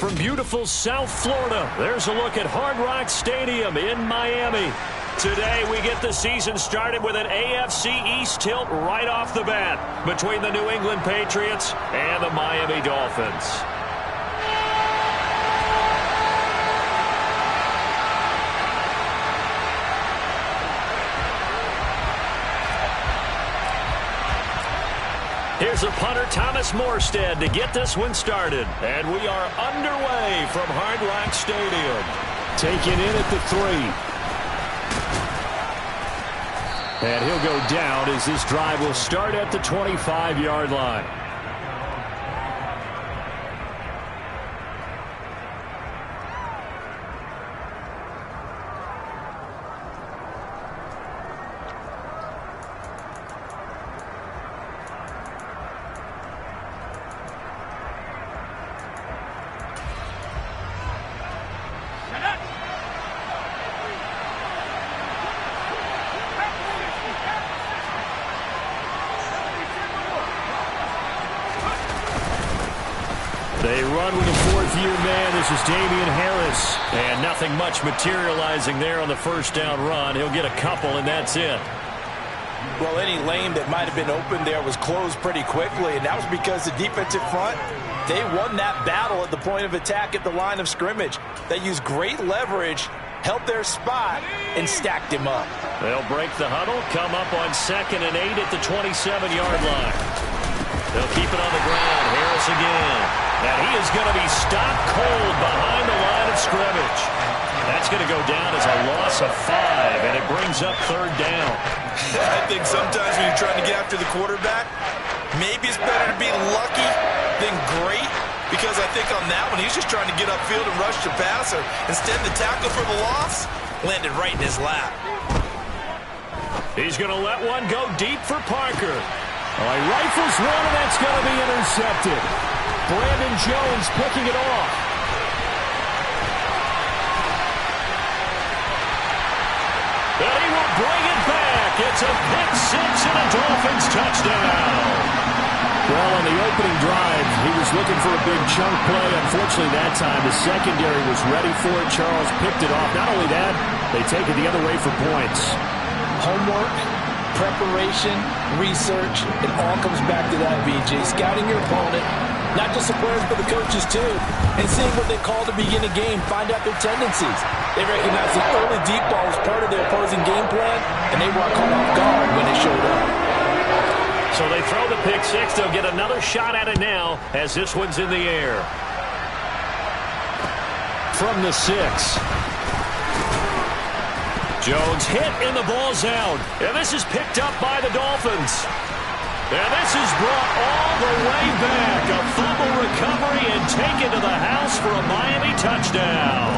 from beautiful South Florida, there's a look at Hard Rock Stadium in Miami. Today, we get the season started with an AFC East tilt right off the bat between the New England Patriots and the Miami Dolphins. Here's a punter, Thomas Morstead, to get this one started. And we are underway from Hard Rock Stadium. Taken in at the 3. And he'll go down as this drive will start at the 25-yard line. They run with a fourth-year man. This is Damian Harris. And nothing much materializing there on the first down run. He'll get a couple, and that's it. Well, any lane that might have been open there was closed pretty quickly, and that was because the defensive front, they won that battle at the point of attack at the line of scrimmage. They used great leverage, held their spot, and stacked him up. They'll break the huddle, come up on 2nd and 8 at the 27-yard line. They'll keep it on the ground. Harris again. And he is going to be stopped cold behind the line of scrimmage. That's going to go down as a loss of 5, and it brings up 3rd down. I think sometimes when you're trying to get after the quarterback, maybe it's better to be lucky than great, because I think on that one, he's just trying to get upfield and rush the passer. Instead, the tackle for the loss landed right in his lap. He's going to let one go deep for Parker. Oh, he rifles one, and that's going to be intercepted. Brandon Jones picking it off. And he will bring it back. It's a pick-6 and a Dolphins touchdown. Well, on the opening drive, he was looking for a big chunk play. Unfortunately, that time, the secondary was ready for it. Charles picked it off. Not only that, they take it the other way for points. Homework, preparation, research, it all comes back to that, VJ. Scouting your opponent, not just the players, but the coaches, too. And seeing what they call to begin a game, find out their tendencies. They recognize the early deep ball as part of their opposing game plan, and they weren't caught off guard when it showed up. So they throw the pick-6. They'll get another shot at it now as this one's in the air. From the 6. Jones hit, and the ball's out. And this is picked up by the Dolphins. And this is brought all the way back. A fumble recovery and taken to the house for a Miami touchdown.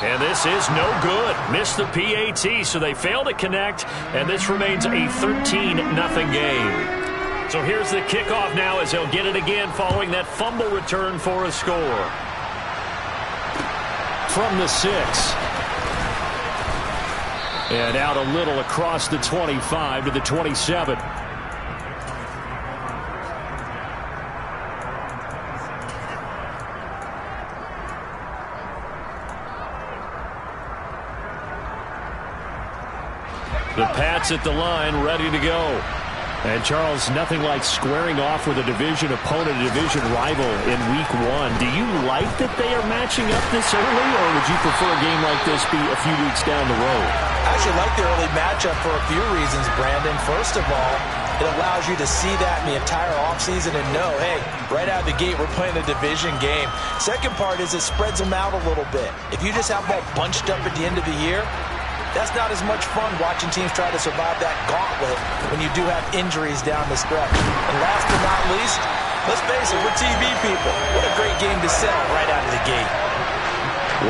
And this is no good. Missed the PAT, so they fail to connect, and this remains a 13-0 game. So here's the kickoff now as they'll get it again following that fumble return for a score. From the 6. And out a little across the 25 to the 27. The Pats at the line, ready to go. And, Charles, nothing like squaring off with a division opponent, a division rival in Week 1. Do you like that they are matching up this early, or would you prefer a game like this be a few weeks down the road? I actually like the early matchup for a few reasons, Brandon. First of all, it allows you to see that in the entire offseason and know, hey, right out of the gate, we're playing a division game. Second part is it spreads them out a little bit. If you just have them all bunched up at the end of the year, that's not as much fun watching teams try to survive that gauntlet when you do have injuries down the stretch. And last but not least, let's face it, we're TV people. What a great game to sell right out of the gate.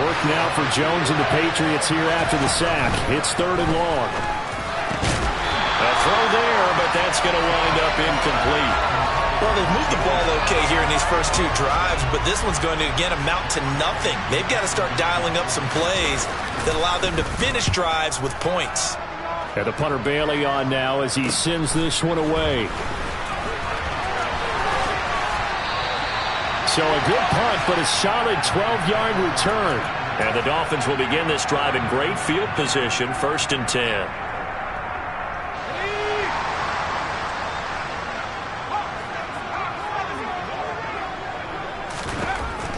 Work now for Jones and the Patriots here after the sack. It's 3rd and long. A throw there, but that's going to wind up incomplete. Well, they've moved the ball okay here in these first 2 drives, but this one's going to, again, amount to nothing. They've got to start dialing up some plays that allow them to finish drives with points. And the punter Bailey on now as he sends this one away. So a good punt, but a solid 12-yard return. And the Dolphins will begin this drive in great field position, 1st and 10.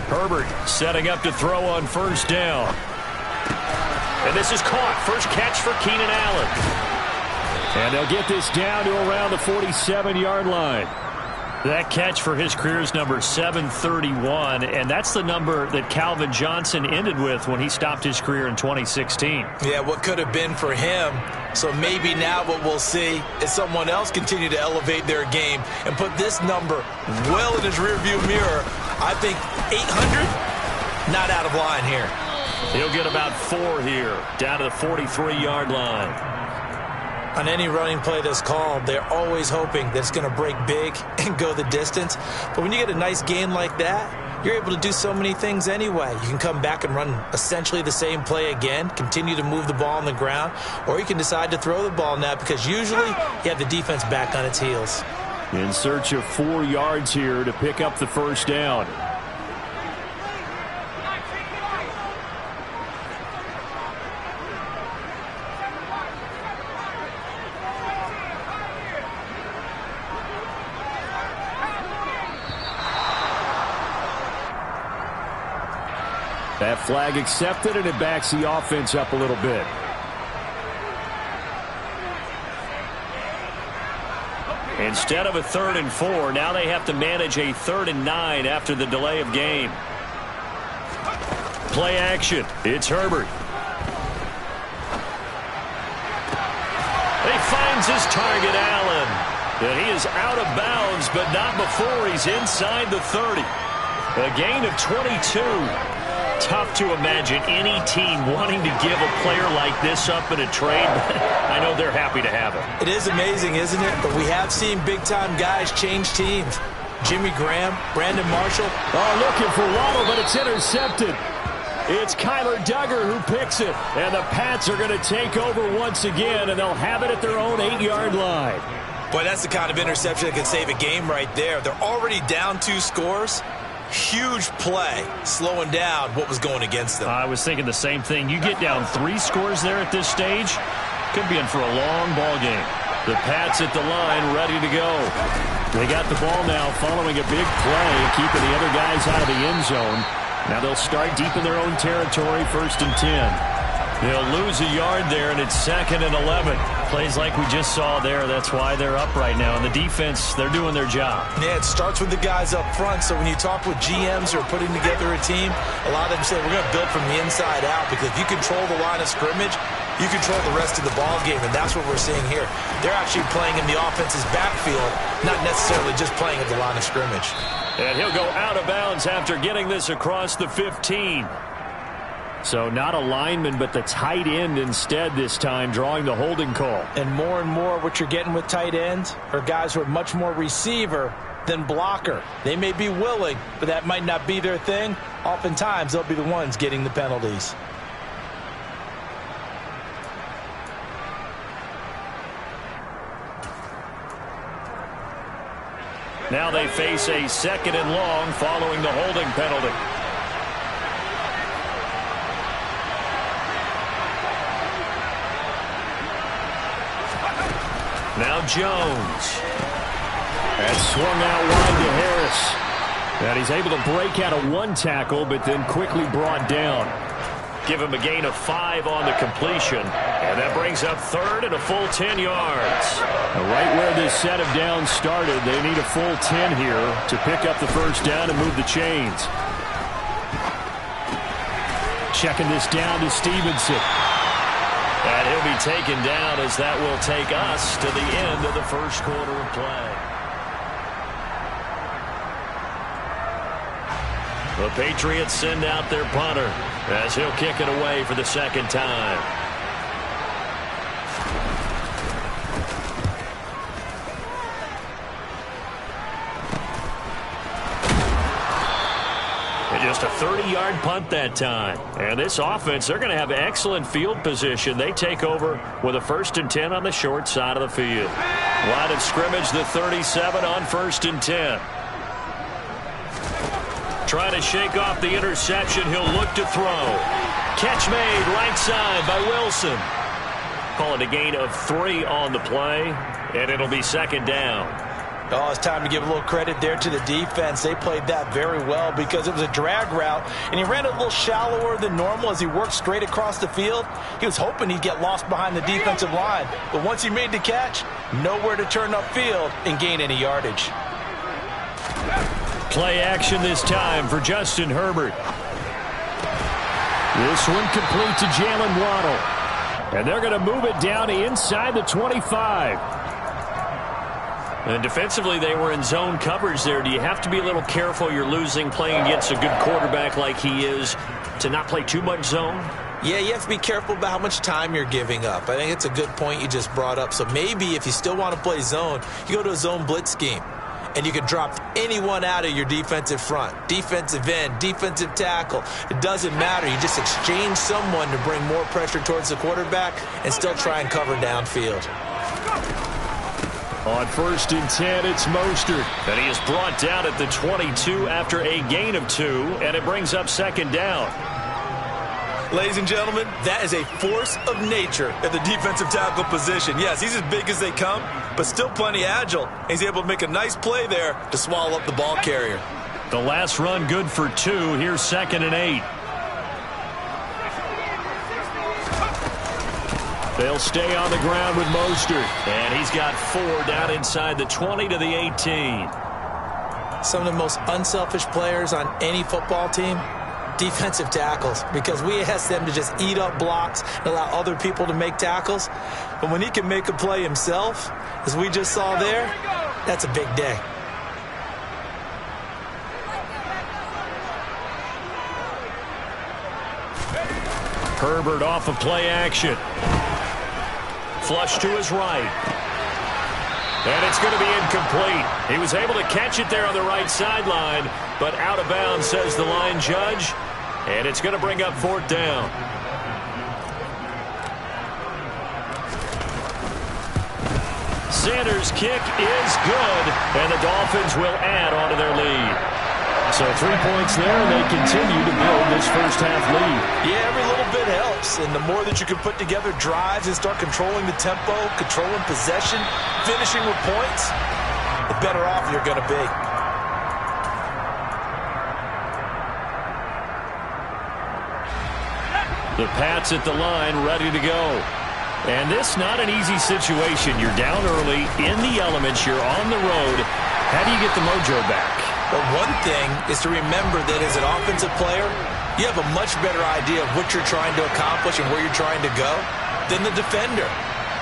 Herbert setting up to throw on 1st down. And this is caught. First catch for Keenan Allen. And they'll get this down to around the 47-yard line. That catch for his career is number 731, and that's the number that Calvin Johnson ended with when he stopped his career in 2016. Yeah, what could have been for him. So maybe now what we'll see is someone else continue to elevate their game and put this number well in his rearview mirror. I think 800, not out of line here. He'll get about 4 here, down to the 43-yard line. On any running play that's called, they're always hoping that it's going to break big and go the distance. But when you get a nice gain like that, you're able to do so many things anyway. You can come back and run essentially the same play again, continue to move the ball on the ground, or you can decide to throw the ball now because usually you have the defense back on its heels. In search of 4 yards here to pick up the 1st down. That flag accepted, and it backs the offense up a little bit. Instead of a 3rd and 4, now they have to manage a 3rd and 9 after the delay of game. Play action. It's Herbert. He finds his target, Allen. And he is out of bounds, but not before he's inside the 30. A gain of 22. Tough to imagine any team wanting to give a player like this up in a trade, but I know they're happy to have him. It is amazing, isn't it? But we have seen big-time guys change teams. Jimmy Graham, Brandon Marshall. Oh, looking for Waddle, but it's intercepted. It's Kyler Duggar who picks it, and the Pats are going to take over once again, and they'll have it at their own 8-yard line. Boy, that's the kind of interception that could save a game right there. They're already down 2 scores. Huge play, slowing down what was going against them. I was thinking the same thing. You get down 3 scores there at this stage, could be in for a long ball game. The Pats at the line, ready to go. They got the ball now following a big play, keeping the other guys out of the end zone. Now they'll start deep in their own territory, 1st and 10. They'll lose a yard there, and it's 2nd and 11. Plays like we just saw there. That's why they're up right now. And the defense, they're doing their job. Yeah, it starts with the guys up front. So when you talk with GMs who are putting together a team, a lot of them say we're going to build from the inside out because if you control the line of scrimmage, you control the rest of the ball game, and that's what we're seeing here. They're actually playing in the offense's backfield, not necessarily just playing at the line of scrimmage. And he'll go out of bounds after getting this across the 15. So not a lineman, but the tight end instead this time, drawing the holding call. And more what you're getting with tight ends are guys who are much more receiver than blocker. They may be willing, but that might not be their thing. Oftentimes, they'll be the ones getting the penalties. Now they face a 2nd and long following the holding penalty. Now Jones. That swung out wide to Harris. And he's able to break out of 1 tackle, but then quickly brought down. Give him a gain of 5 on the completion. And that brings up 3rd and a full 10 yards. Right where this set of downs started, they need a full 10 here to pick up the 1st down and move the chains. Checking this down to Stevenson. And he'll be taken down as that will take us to the end of the 1st quarter of play. The Patriots send out their punter as he'll kick it away for the 2nd time. Just a 30-yard punt that time. And this offense, they're going to have excellent field position. They take over with a 1st and 10 on the short side of the field. Line of scrimmage, the 37 on 1st and 10. Trying to shake off the interception. He'll look to throw. Catch made right side by Wilson. Call it a gain of 3 on the play, and it'll be second down. Oh, it's time to give a little credit there to the defense. They played that very well because it was a drag route, and he ran a little shallower than normal as he worked straight across the field. He was hoping he'd get lost behind the defensive line, but once he made the catch, nowhere to turn upfield and gain any yardage. Play action this time for Justin Herbert. This one complete to Jalen Waddle. And they're going to move it down inside the 25. And defensively, they were in zone coverage there. Do you have to be a little careful? You're losing playing against a good quarterback like he is to not play too much zone? Yeah, you have to be careful about how much time you're giving up. I think it's a good point you just brought up. So maybe if you still want to play zone, you go to a zone blitz scheme. And you can drop anyone out of your defensive front. Defensive end, defensive tackle. It doesn't matter. You just exchange someone to bring more pressure towards the quarterback and still try and cover downfield. On 1st and 10, it's Mostert. And he is brought down at the 22 after a gain of 2, and it brings up second down. Ladies and gentlemen, that is a force of nature at the defensive tackle position. Yes, he's as big as they come, but still plenty agile. He's able to make a nice play there to swallow up the ball carrier. The last run good for 2. Here's 2nd and 8. They'll stay on the ground with Mostert. And he's got 4 down inside the 20 to the 18. Some of the most unselfish players on any football team, defensive tackles, because we ask them to just eat up blocks and allow other people to make tackles. But when he can make a play himself, as we just saw there, that's a big day. Herbert off of play action. Flush to his right. And it's going to be incomplete. He was able to catch it there on the right sideline, but out of bounds, says the line judge. And it's going to bring up 4th down. Sanders' kick is good, and the Dolphins will add on to their lead. So 3 points there, and they continue to build this first half lead. Yeah, every little bit helps, and the more that you can put together drives and start controlling the tempo, controlling possession, finishing with points, the better off you're going to be. The Pats at the line, ready to go. And this not an easy situation. You're down early, in the elements, you're on the road. How do you get the mojo back? But one thing is to remember that as an offensive player, you have a much better idea of what you're trying to accomplish and where you're trying to go than the defender.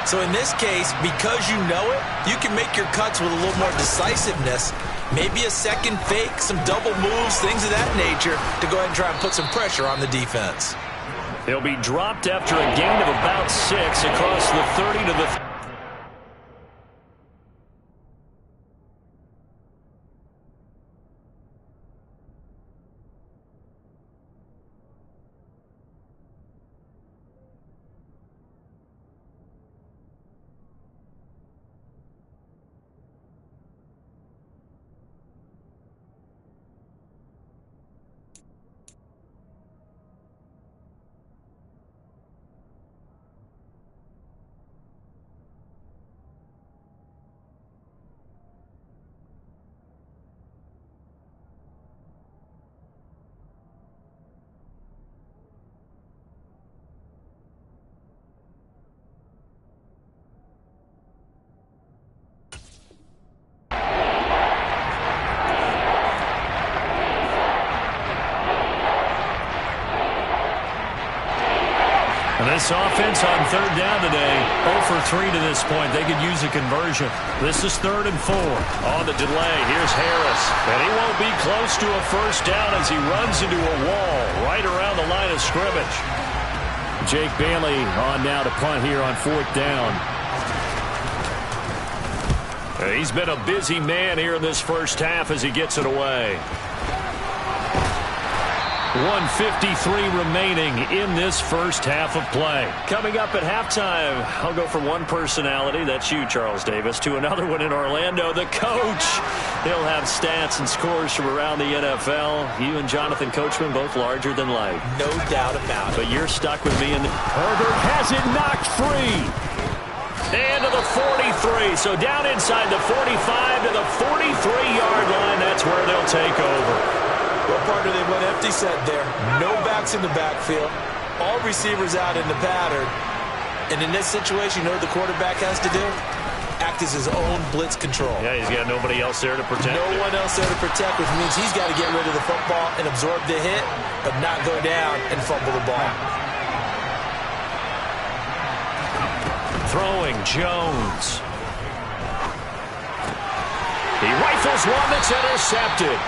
So in this case, because you know it, you can make your cuts with a little more decisiveness, maybe a second fake, some double moves, things of that nature, to go ahead and try and put some pressure on the defense. He'll be dropped after a gain of about 6 across the 30 to the 30. This offense on 3rd down today, 0 for 3 to this point. They could use a conversion. This is 3rd and 4. On the delay, here's Harris. And he won't be close to a first down as he runs into a wall right around the line of scrimmage. Jake Bailey on now to punt here on 4th down. He's been a busy man here in this first half as he gets it away. 1:53 remaining in this first half of play. Coming up at halftime, I'll go from one personality, that's you, Charles Davis, to another one in Orlando, the coach. He'll have stats and scores from around the NFL. You and Jonathan Coachman both larger than life. No doubt about it. But you're stuck with me. And Herbert has it knocked free. And to the 43. So down inside the 45 to the 43-yard line. That's where they'll take over. Well, partner, they went empty set there. No backs in the backfield. All receivers out in the pattern. And in this situation, you know what the quarterback has to do? Act as his own blitz control. Yeah, he's got nobody else there to protect. No one else there to protect, which means he's got to get rid of the football and absorb the hit, but not go down and fumble the ball. Throwing Jones. He rifles one that's intercepted.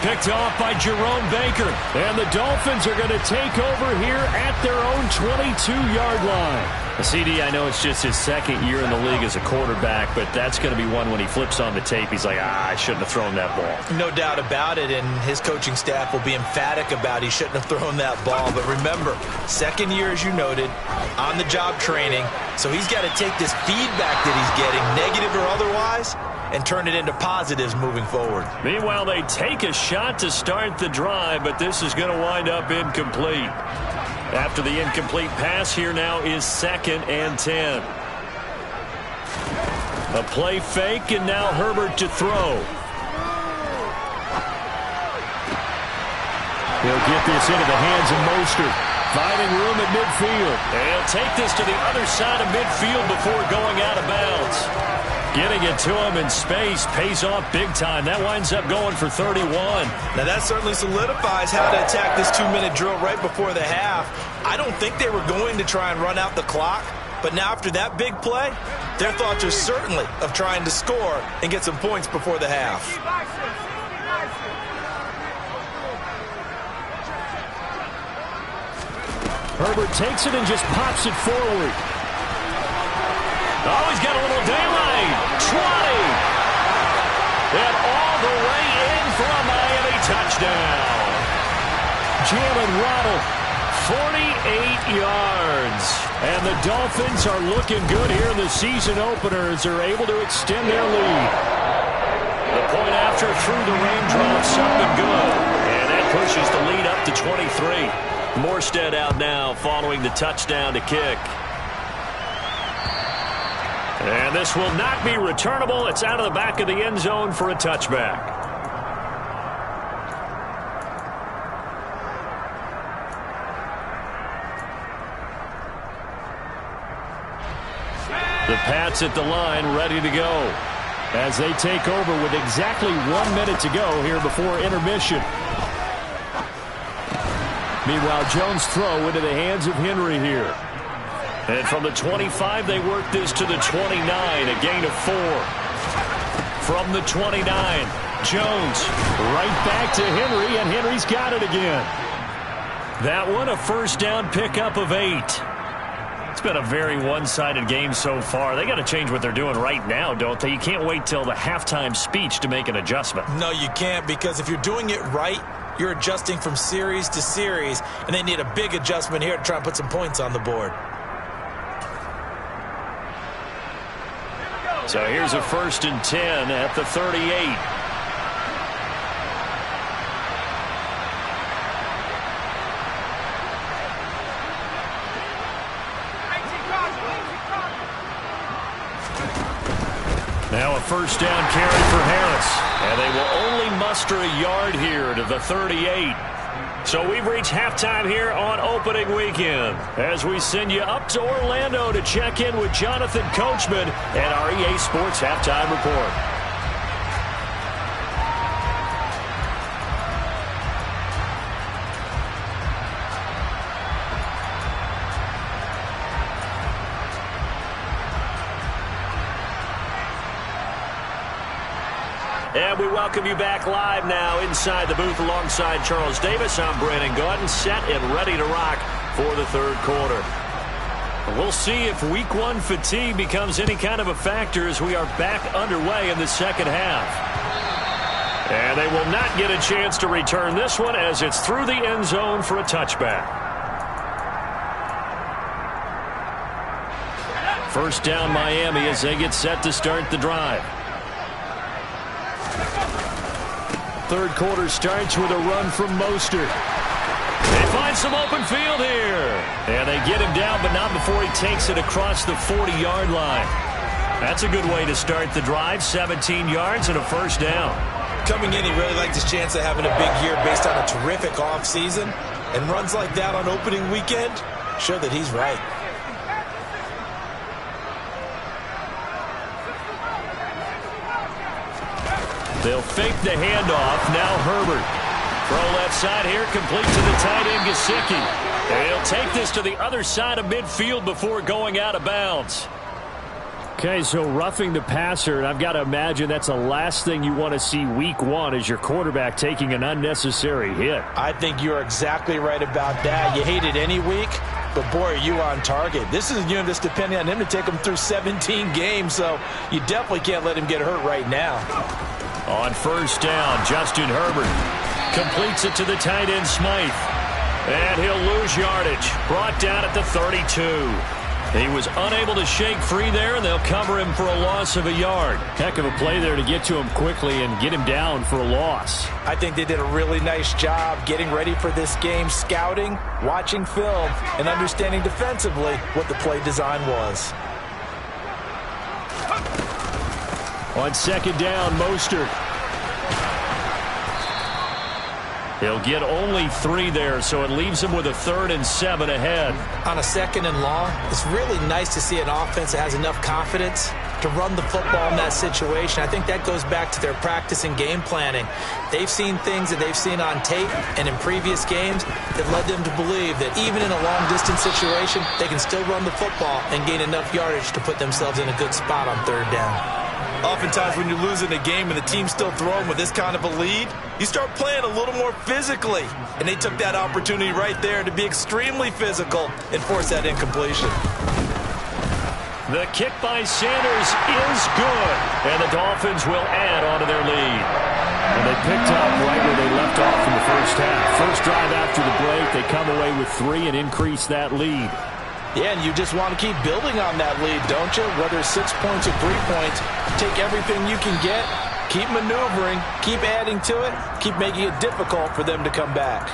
Picked off by Jerome Baker. And the Dolphins are going to take over here at their own 22-yard line. CD, I know it's just his second year in the league as a quarterback, but that's going to be one when he flips on the tape. He's like, I shouldn't have thrown that ball. No doubt about it, and his coaching staff will be emphatic about he shouldn't have thrown that ball. But remember, second year, as you noted, on-the-job training, so he's got to take this feedback that he's getting, negative or otherwise, and turn it into positives moving forward. Meanwhile, they take a shot to start the drive, but this is going to wind up incomplete. After the incomplete pass, here now is 2nd and 10. A play fake, and now Herbert to throw. He'll get this into the hands of Mostert. Finding room at midfield. And he'll take this to the other side of midfield before going out of bounds. Getting it to him in space pays off big time. That winds up going for 31. Now that certainly solidifies how to attack this 2-minute drill right before the half. I don't think they were going to try and run out the clock, but now after that big play, their thoughts are certainly of trying to score and get some points before the half. Herbert takes it and just pops it forward. Oh, he's got a little daylight. 20. And all the way in for a Miami touchdown. Jalen Waddle, 48 yards. And the Dolphins are looking good here in the season opener as they're able to extend their lead. The point after through the raindrops up and good. And that pushes the lead up to 23. Morstead out now following the touchdown to kick. And this will not be returnable. It's out of the back of the end zone for a touchback. The Pats at the line ready to go as they take over with exactly 1 minute to go here before intermission. Meanwhile, Jones' throw into the hands of Henry here. And from the 25, they work this to the 29, a gain of 4. From the 29, Jones right back to Henry, and Henry's got it again. That one, a first down pickup of 8. It's been a very one-sided game so far. They got to change what they're doing right now, don't they? You can't wait till the halftime speech to make an adjustment. No, you can't, because if you're doing it right, you're adjusting from series to series, and they need a big adjustment here to try and put some points on the board. So here's a 1st and 10 at the 38. Now a first down carry for Harris. And they will only muster a yard here to the 38. So we've reached halftime here on opening weekend as we send you up to Orlando to check in with Jonathan Coachman and our EA Sports Halftime Report. And we welcome you back live now inside the booth alongside Charles Davis. I'm Brandon Gordon, set and ready to rock for the third quarter. We'll see if week 1 fatigue becomes any kind of a factor as we are back underway in the second half. And they will not get a chance to return this one as it's through the end zone for a touchback. First down Miami as they get set to start the drive. Third quarter starts with a run from Mostert. They find some open field here. And they get him down, but not before he takes it across the 40-yard line. That's a good way to start the drive. 17 yards and a first down. Coming in, he really liked his chance of having a big year based on a terrific offseason. And runs like that on opening weekend show that he's right. They'll fake the handoff. Now Herbert. Throw left side here, complete to the tight end, Gesicki. They'll take this to the other side of midfield before going out of bounds. Okay, so roughing the passer, and I've got to imagine that's the last thing you want to see week one as your quarterback taking an unnecessary hit. I think you're exactly right about that. You hate it any week, but boy, are you on target. This is a unit that's depending on him to take him through 17 games, so you definitely can't let him get hurt right now. On first down, Justin Herbert completes it to the tight end, Smythe. And he'll lose yardage. Brought down at the 32. He was unable to shake free there, and they'll cover him for a loss of a yard. Heck of a play there to get to him quickly and get him down for a loss. I think they did a really nice job getting ready for this game, scouting, watching film, and understanding defensively what the play design was. On second down, Mostert. He'll get only 3 there, so it leaves him with a 3rd and 7 ahead. On a second and long, it's really nice to see an offense that has enough confidence to run the football in that situation. I think that goes back to their practice and game planning. They've seen things that they've seen on tape and in previous games that led them to believe that even in a long-distance situation, they can still run the football and gain enough yardage to put themselves in a good spot on third down. Oftentimes when you're losing a game and the team's still throwing with this kind of a lead, you start playing a little more physically. And they took that opportunity right there to be extremely physical and force that incompletion. The kick by Sanders is good. And the Dolphins will add on to their lead. And they picked up right where they left off in the first half. First drive after the break, they come away with 3 and increase that lead. Yeah, and you just want to keep building on that lead, don't you? Whether it's 6 points or 3 points, take everything you can get, keep maneuvering, keep adding to it, keep making it difficult for them to come back.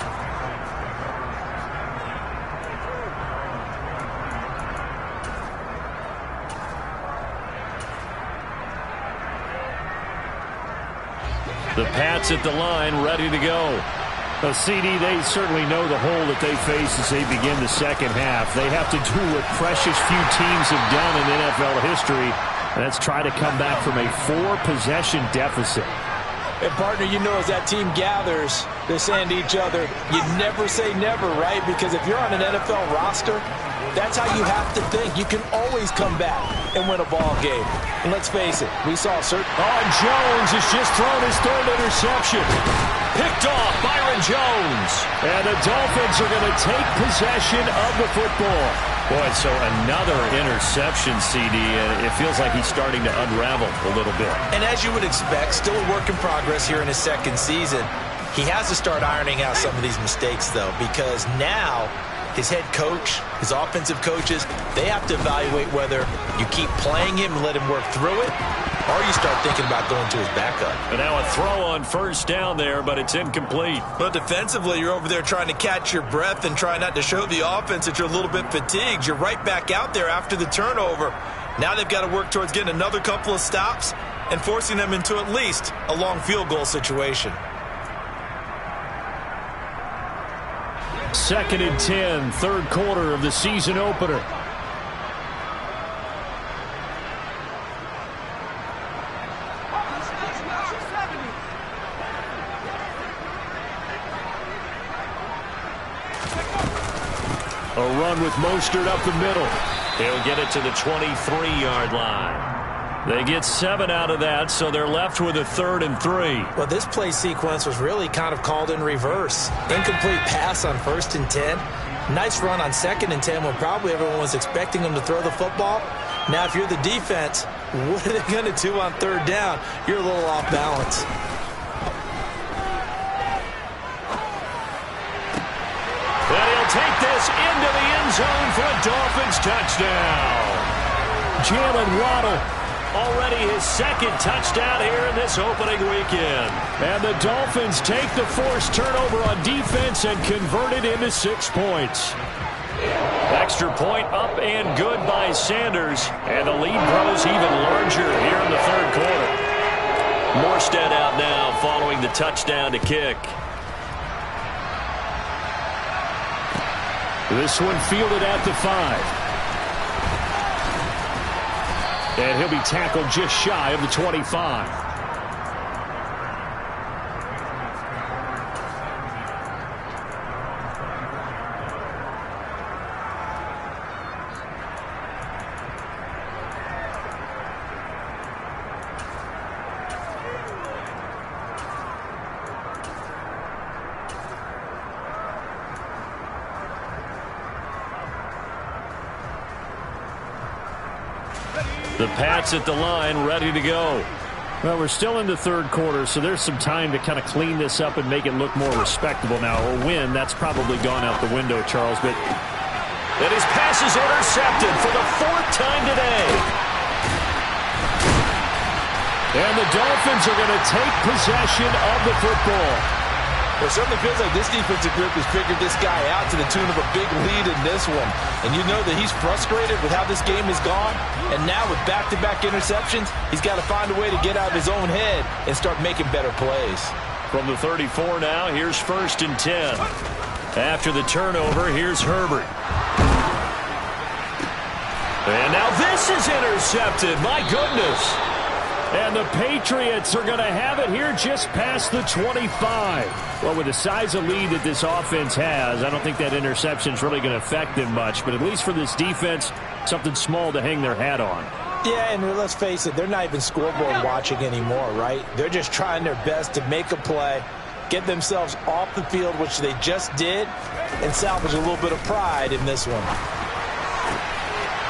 The Pats at the line, ready to go. CD, they certainly know the hole that they face as they begin the second half. They have to do what precious few teams have done in NFL history, and that's try to come back from a 4-possession deficit. And, partner, you know as that team gathers, they're saying to each other, you never say never, right? Because if you're on an NFL roster, that's how you have to think. You can always come back and win a ball game. And let's face it, we saw certain... Jones has just thrown his 3rd interception. Picked off Byron Jones. And the Dolphins are going to take possession of the football. Boy, so another interception, CD. It feels like he's starting to unravel a little bit. And as you would expect, still a work in progress here in his second season. He has to start ironing out some of these mistakes, though, because now his head coach, his offensive coaches, they have to evaluate whether you keep playing him and let him work through it, or you start thinking about going to his backup. And now a throw on first down there, but it's incomplete. But defensively, you're over there trying to catch your breath and try not to show the offense that you're a little bit fatigued. You're right back out there after the turnover. Now they've got to work towards getting another couple of stops and forcing them into at least a long field goal situation. 2nd and 10, third quarter of the season opener. A run with Mostert up the middle. He'll get it to the 23-yard line. They get 7 out of that, so they're left with a 3rd and 3. Well, this play sequence was really kind of called in reverse. Incomplete pass on 1st and 10. Nice run on 2nd and 10 when probably everyone was expecting them to throw the football. Now, if you're the defense, what are they going to do on 3rd down? You're a little off balance. zone for a Dolphins touchdown. Jalen Waddle. Already his second touchdown here in this opening weekend. And the Dolphins take the forced turnover on defense and convert it into 6 points. Extra point up and good by Sanders. And the lead grows even larger here in the third quarter. Morstead out now following the touchdown to kick. This one fielded at the 5. And he'll be tackled just shy of the 25. The Pats at the line, ready to go. Well, we're still in the third quarter, so there's some time to kind of clean this up and make it look more respectable. Now, a win, that's probably gone out the window, Charles. But and his pass is intercepted for the 4th time today. And the Dolphins are going to take possession of the football. It certainly feels like this defensive group has figured this guy out to the tune of a big lead in this one. And you know that he's frustrated with how this game has gone. And now with back-to-back interceptions, he's got to find a way to get out of his own head and start making better plays. From the 34 now, here's 1st and 10. After the turnover, here's Herbert. And now this is intercepted. My goodness. And the Patriots are going to have it here just past the 25. Well, with the size of lead that this offense has, I don't think that interception is really going to affect them much. But at least for this defense, something small to hang their hat on. Yeah, and let's face it, they're not even scoreboard watching anymore, right? They're just trying their best to make a play, get themselves off the field, which they just did, and salvage a little bit of pride in this one.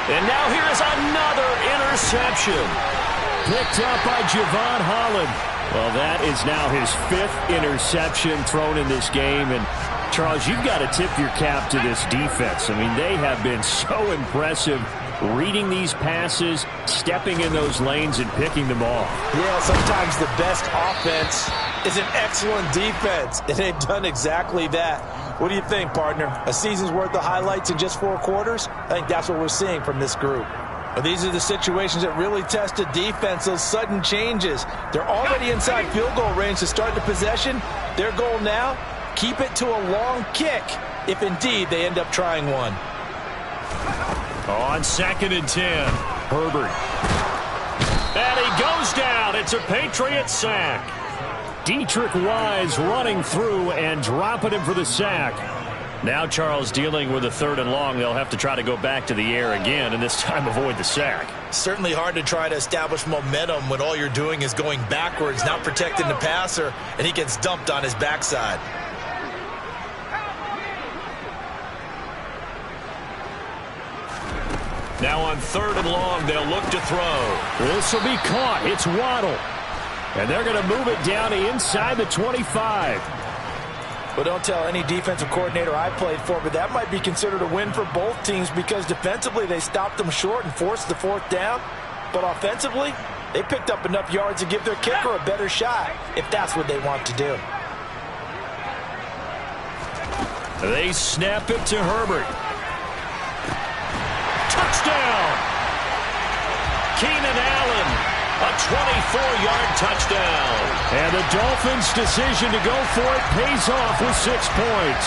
And now here is another interception. Picked up by Javon Holland. Well, that is now his 5th interception thrown in this game. And, Charles, you've got to tip your cap to this defense. I mean, they have been so impressive reading these passes, stepping in those lanes, and picking them off. Yeah, sometimes the best offense is an excellent defense, and they've done exactly that. What do you think, partner? A season's worth of highlights in just 4 quarters? I think that's what we're seeing from this group. Well, these are the situations that really test a defense, those sudden changes. They're already inside field goal range to start the possession. Their goal now, keep it to a long kick, if indeed they end up trying one. On 2nd and 10, Herbert. And he goes down. It's a Patriot sack. Dietrich Wise running through and dropping him for the sack. Now Charles dealing with a 3rd and long. They'll have to try to go back to the air again and this time avoid the sack. Certainly hard to try to establish momentum when all you're doing is going backwards, not protecting the passer, and he gets dumped on his backside. Now on 3rd and long, they'll look to throw. This will be caught. It's Waddle. And they're going to move it down to inside the 25. Well, don't tell any defensive coordinator I played for, but that might be considered a win for both teams because defensively they stopped them short and forced the 4th down. But offensively, they picked up enough yards to give their kicker a better shot if that's what they want to do. They snap it to Herbert. Touchdown! Keenan Allen. A 24-yard touchdown. And the Dolphins' decision to go for it pays off with 6 points.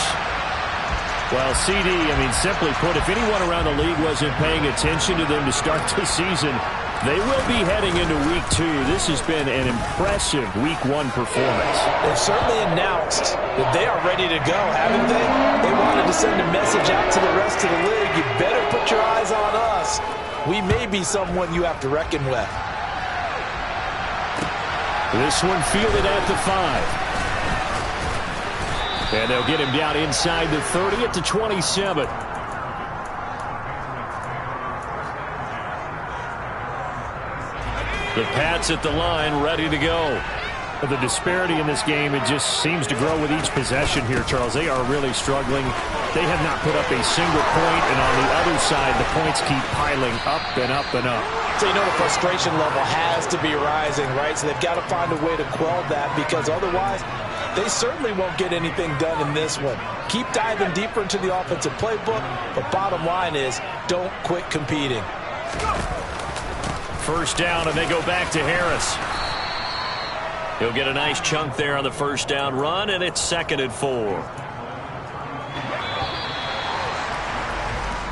Well, CD, I mean, simply put, if anyone around the league wasn't paying attention to them to start the season, they will be heading into Week 2. This has been an impressive Week 1 performance. They've certainly announced that they are ready to go, haven't they? They wanted to send a message out to the rest of the league. You better put your eyes on us. We may be someone you have to reckon with. This one fielded at the 5. And they'll get him down inside the 30 at the 27. The Pats at the line, ready to go. The disparity in this game, it just seems to grow with each possession here, Charles. They are really struggling. They have not put up a single point, and on the other side, the points keep piling up and up and up. So you know the frustration level has to be rising, right? So they've got to find a way to quell that, because otherwise they certainly won't get anything done in this one. Keep diving deeper into the offensive playbook, but bottom line is don't quit competing. First down, and they go back to Harris. He'll get a nice chunk there on the first down run, and it's 2nd and 4.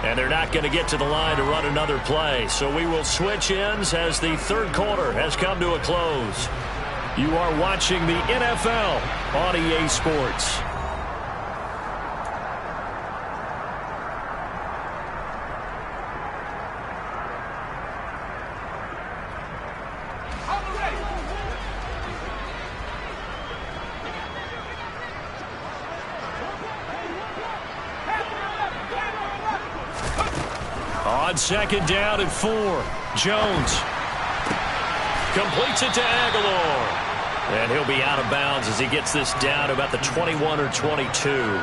And they're not going to get to the line to run another play. So we will switch ends as the third quarter has come to a close. You are watching the NFL on EA Sports. On 2nd down and 4, Jones completes it to Aguilar. And he'll be out of bounds as he gets this down about the 21 or 22.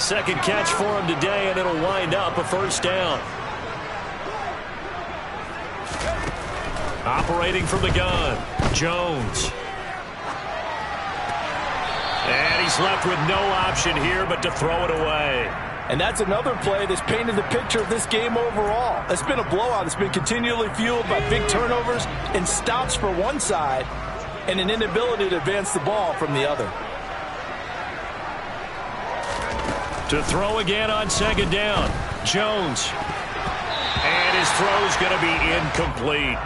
Second catch for him today, and it'll wind up a first down. Operating from the gun, Jones. And he's left with no option here but to throw it away. And that's another play that's painted the picture of this game overall. It's been a blowout. It's been continually fueled by big turnovers and stops for one side and an inability to advance the ball from the other. To throw again on 2nd down, Jones. And his throw's going to be incomplete.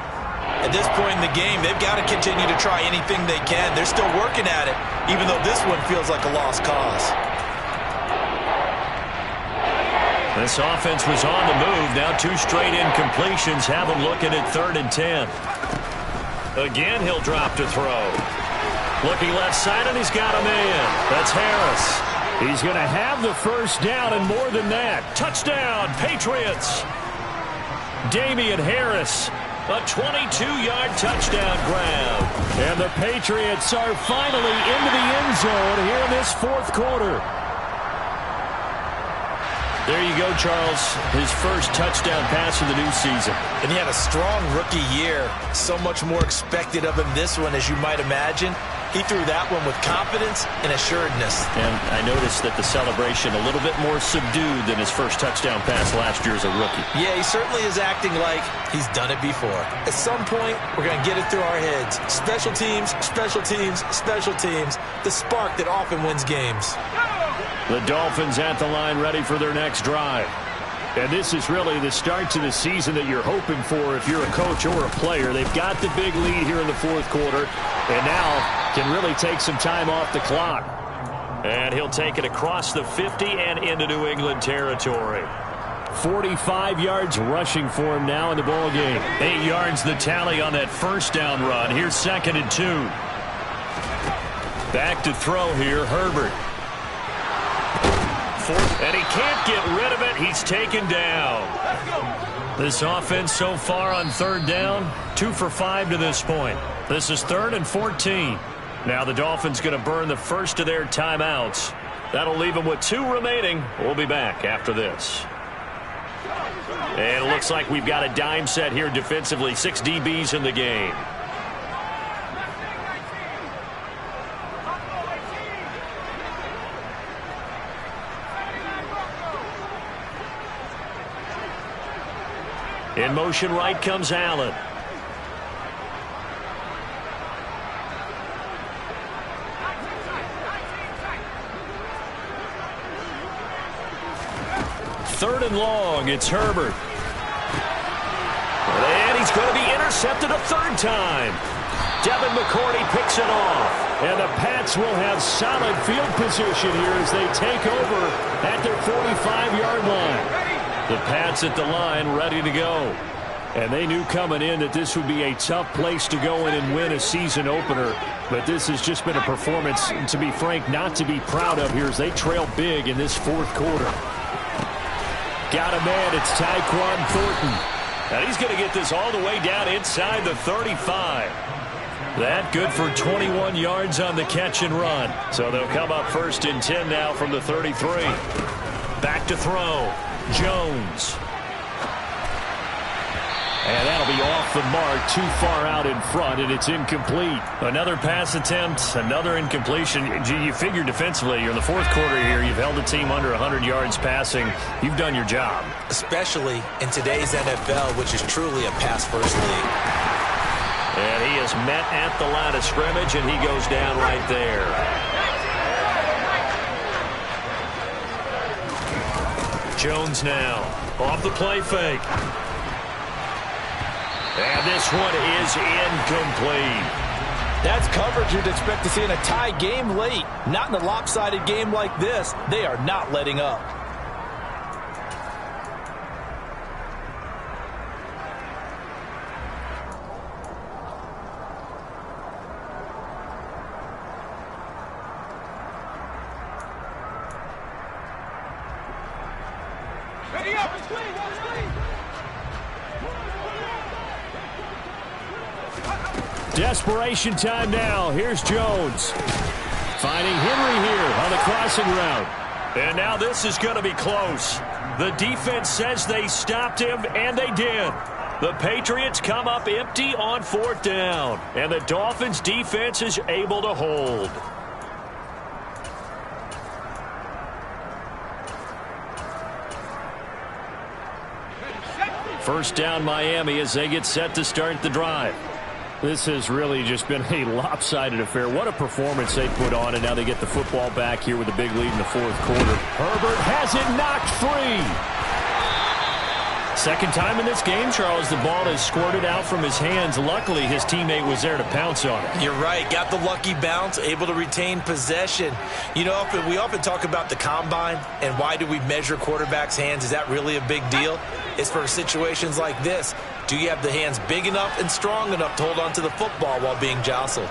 At this point in the game, they've got to continue to try anything they can. They're still working at it, even though this one feels like a lost cause. This offense was on the move. Now 2 straight incompletions have him looking at 3rd and 10. Again, he'll drop to throw. Looking left side, and he's got a man. That's Harris. He's going to have the first down and more than that. Touchdown, Patriots. Damian Harris, a 22-yard touchdown grab. And the Patriots are finally into the end zone here in this 4th quarter. There you go, Charles. His first touchdown pass of the new season. And he had a strong rookie year. So much more expected of him this one, as you might imagine. He threw that one with confidence and assuredness. And I noticed that the celebration a little bit more subdued than his first touchdown pass last year as a rookie. Yeah, he certainly is acting like he's done it before. At some point, we're going to get it through our heads. Special teams, special teams, special teams. The spark that often wins games. The Dolphins at the line, ready for their next drive. And this is really the start to the season that you're hoping for if you're a coach or a player. They've got the big lead here in the 4th quarter, and now can really take some time off the clock. And he'll take it across the 50 and into New England territory. 45 yards rushing for him now in the ball game. 8 yards the tally on that first down run. Here's 2nd and 2. Back to throw here, Herbert. And he can't get rid of it. He's taken down. This offense so far on 3rd down, 2 for 5 to this point. This is 3rd and 14. Now the Dolphins going to burn the first of their timeouts. That'll leave them with 2 remaining. We'll be back after this. And it looks like we've got a dime set here defensively. 6 DBs in the game. In motion right comes Allen. Third and long, it's Herbert. And he's going to be intercepted a 3rd time. Devin McCourty picks it off. And the Pats will have solid field position here as they take over at their 45-yard line. The Pats at the line, ready to go. And they knew coming in that this would be a tough place to go in and win a season opener. But this has just been a performance, to be frank, not to be proud of here as they trail big in this 4th quarter. Got a man, it's Tyquan Thornton. And he's going to get this all the way down inside the 35. That good for 21 yards on the catch and run. So they'll come up 1st and 10 now from the 33. Back to throw. Jones. And that'll be off the mark, too far out in front, and it's incomplete. Another pass attempt, another incompletion. You figure defensively, you're in the 4th quarter here. You've held a team under 100 yards passing. You've done your job. Especially in today's NFL, which is truly a pass-first league. And he is met at the line of scrimmage, and he goes down right there. Jones now off the play fake. And this one is incomplete. That's coverage you'd expect to see in a tie game late. Not in a lopsided game like this. They are not letting up. Ready up! Desperation time now. Here's Jones. Finding Henry here on the crossing route. And now this is going to be close. The defense says they stopped him, and they did. The Patriots come up empty on 4th down. And the Dolphins defense is able to hold. First down Miami as they get set to start the drive. This has really just been a lopsided affair. What a performance they put on, and now they get the football back here with a big lead in the 4th quarter. Herbert has it knocked free. Second time in this game, Charles, the ball has squirted out from his hands. Luckily, his teammate was there to pounce on it. You're right. Got the lucky bounce, able to retain possession. You know, we often talk about the combine and why do we measure quarterbacks' hands. Is that really a big deal? It's for situations like this. Do you have the hands big enough and strong enough to hold on to the football while being jostled?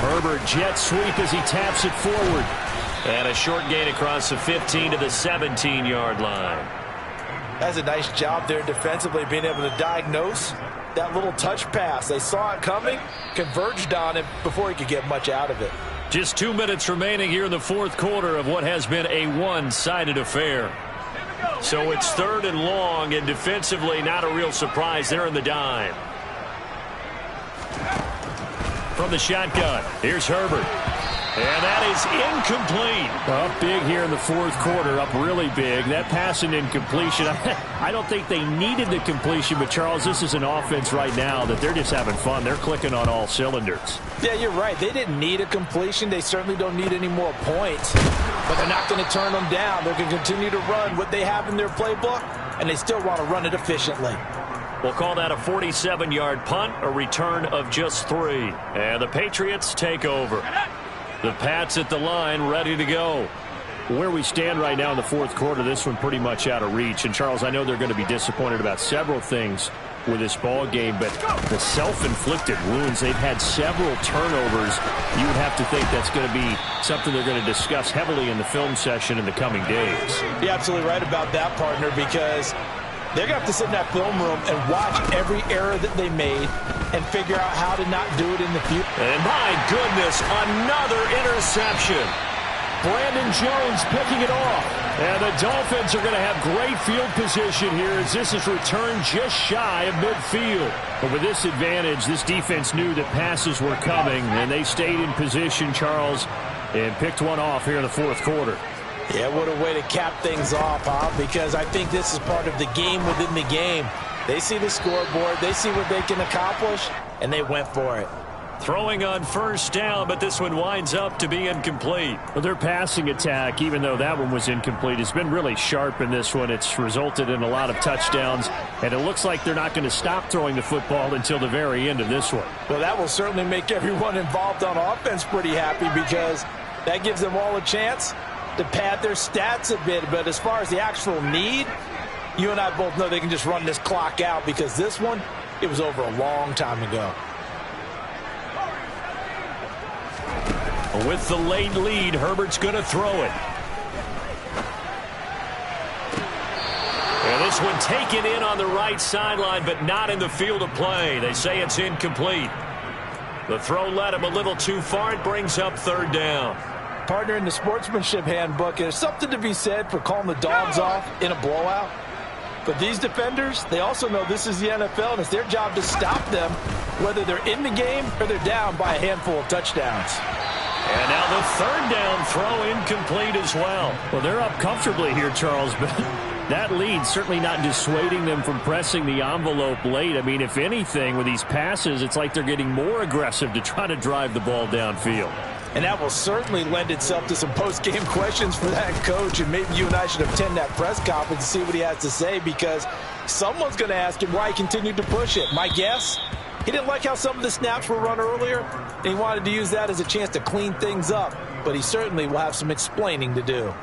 Herbert jet sweep as he taps it forward. And a short gain across the 15 to the 17-yard line. That's a nice job there defensively, being able to diagnose that little touch pass. They saw it coming, converged on it before he could get much out of it. Just 2 minutes remaining here in the 4th quarter of what has been a one-sided affair. So it's 3rd and long, and defensively not a real surprise. They're in the dime. From the shotgun, here's Herbert. And that is incomplete. Up big here in the 4th quarter, up really big. That pass and incompletion, I don't think they needed the completion, but Charles, this is an offense right now that they're just having fun. They're clicking on all cylinders. Yeah, you're right. They didn't need a completion. They certainly don't need any more points. But they're not going to turn them down. They're going to continue to run what they have in their playbook, and they still want to run it efficiently. We'll call that a 47-yard punt, a return of just 3. And the Patriots take over. The Pats at the line, ready to go. Where we stand right now in the 4th quarter, this one pretty much out of reach. And, Charles, I know they're going to be disappointed about several things with this ball game, but the self-inflicted wounds, they've had several turnovers. You would have to think that's going to be something they're going to discuss heavily in the film session in the coming days. You're absolutely right about that, partner, because they're going to have to sit in that film room and watch every error that they made and figure out how to not do it in the future. And my goodness, another interception. Brandon Jones picking it off. And the Dolphins are going to have great field position here as this is returned just shy of midfield. But with this advantage, this defense knew that passes were coming, and they stayed in position, Charles, and picked one off here in the 4th quarter. Yeah, what a way to cap things off, huh? Because I think this is part of the game within the game. They see the scoreboard, they see what they can accomplish, and they went for it. Throwing on 1st down, but this one winds up to be incomplete. Well, their passing attack, even though that one was incomplete, has been really sharp in this one. It's resulted in a lot of touchdowns, and it looks like they're not going to stop throwing the football until the very end of this one. Well, that will certainly make everyone involved on offense pretty happy because that gives them all a chance to pad their stats a bit. But as far as the actual need, you and I both know they can just run this clock out because this one, it was over a long time ago. With the late lead, Herbert's going to throw it. And this one taken in on the right sideline, but not in the field of play. They say it's incomplete. The throw led him a little too far. It brings up third down. Partner, in the sportsmanship handbook, there's something to be said for calling the dogs off in a blowout. But these defenders, they also know this is the NFL, and it's their job to stop them, whether they're in the game or they're down by a handful of touchdowns. And now the third down throw incomplete as well. Well, they're up comfortably here, Charles, but that lead certainly not dissuading them from pressing the envelope late. I mean, if anything, with these passes, it's like they're getting more aggressive to try to drive the ball downfield. And that will certainly lend itself to some post-game questions for that coach, and maybe you and I should attend that press conference and see what he has to say, because someone's going to ask him why he continued to push it. My guess, he didn't like how some of the snaps were run earlier, and he wanted to use that as a chance to clean things up, but he certainly will have some explaining to do.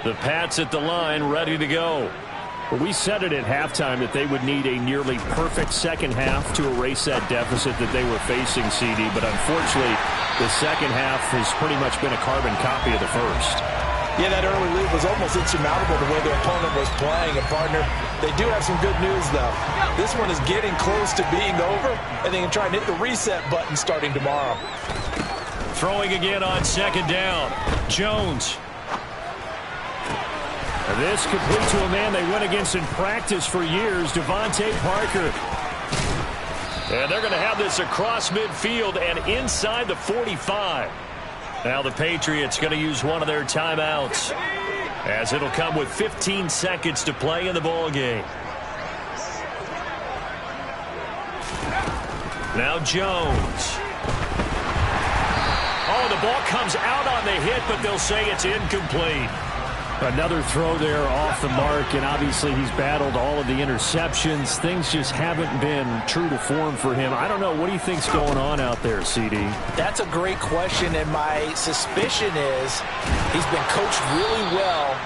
The Pats at the line, ready to go. Well, we said it at halftime that they would need a nearly perfect second half to erase that deficit that they were facing, CD. But unfortunately, the second half has pretty much been a carbon copy of the first. Yeah, that early lead was almost insurmountable the way their opponent was playing. And, partner, they do have some good news, though. This one is getting close to being over, and they can try and hit the reset button starting tomorrow. Throwing again on second down. Jones. This complete to a man they went against in practice for years, Devontae Parker. And they're going to have this across midfield and inside the 45. Now the Patriots going to use one of their timeouts, as it'll come with 15 seconds to play in the ball game. Now Jones. Oh, the ball comes out on the hit, but they'll say it's incomplete. Another throw there off the mark, and obviously he's battled all of the interceptions. Things just haven't been true to form for him. I don't know. What do you think's going on out there, CD? That's a great question, and my suspicion is he's been coached really well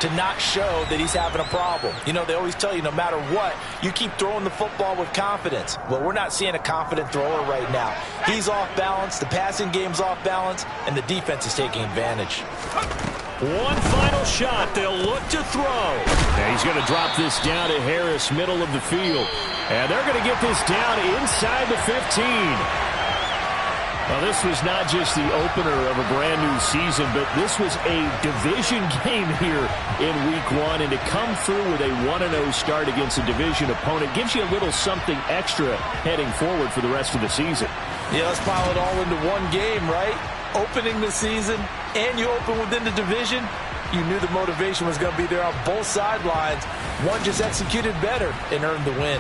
to not show that he's having a problem. You know, they always tell you no matter what, you keep throwing the football with confidence. Well, we're not seeing a confident thrower right now. He's off balance, the passing game's off balance, and the defense is taking advantage. One final shot. They'll look to throw. And he's going to drop this down to Harris, middle of the field. And they're going to get this down inside the 15. Well, this was not just the opener of a brand-new season, but this was a division game here in Week 1. And to come through with a 1-0 start against a division opponent gives you a little something extra heading forward for the rest of the season. Yeah, let's pile it all into one game, right? Opening the season, and you open within the division, you knew the motivation was going to be there on both sidelines. One just executed better and earned the win.